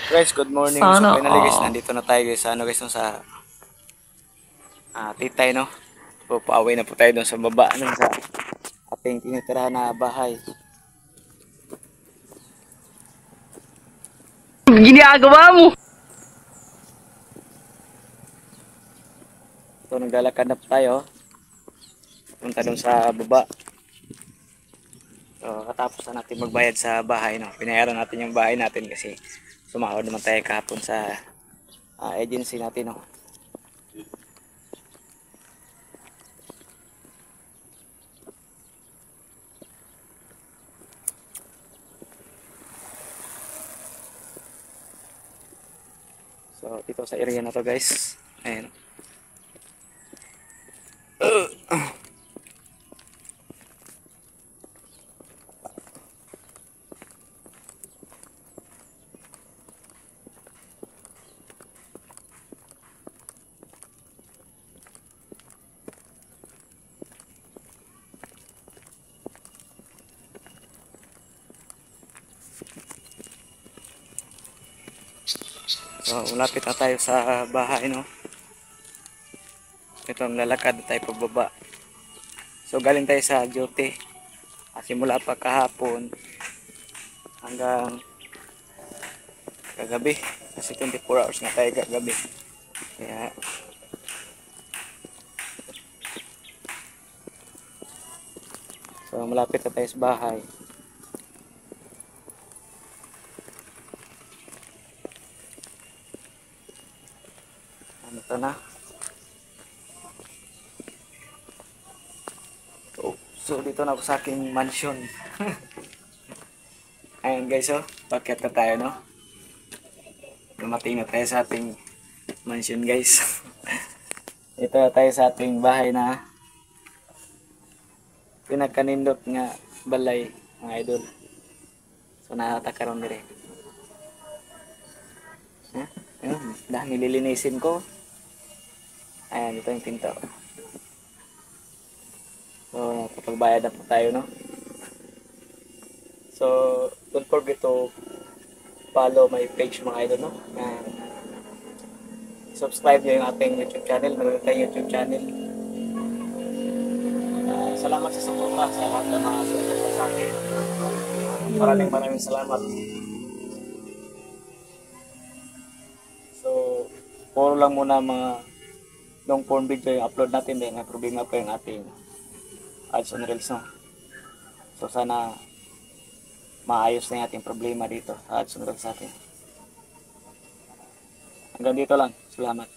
Guys, good morning. So Sana finally guys, all. nandito na tayo guys sa ano guys no, sa Titay no. So pauwi na po tayo doon sa baba ano, sa ating tinitirahan na bahay. Ginagawa mo. So naglalakad na po tayo punta doon sa baba. So katapos na natin magbayad sa bahay no. Pinayaran natin yung bahay natin kasi sumahod naman tayo kahapon sa agency natin no. So dito sa area na to guys. Ayan. So malapit na tayo sa bahay no. Ito lalakad tayo pababa. So galing tayo sa duty. Simula pa kahapon hanggang kagabi. Kasi 24 hours na tayo kagabi. Kaya so malapit na tayo sa bahay. Ano to na? So dito na ako sa aking mansion. Ayan guys oh, bakit na tayo no? Dumating na tayo sa ating mansion guys. Ito na tayo sa ating bahay na pinagkanindot nga balay mga idol. So nakatakaroon dire. Ayun, dahil nililinisin ko. Ayan, ito yung pinto. So kapagbayad na po tayo no? So don't forget to follow my page mga idol no? And subscribe nyo yung ating YouTube channel. Meron tayong YouTube channel. Salamat sa suporta sa lahat ng mga suporta sa akin. Maraming salamat. So, puro lang muna mga long form video yung upload natin dahil may problema pa yung ating ads on Reels no. So sana maayos na yung ating problema dito sa ads on Reels natin. Hanggang dito lang. Salamat.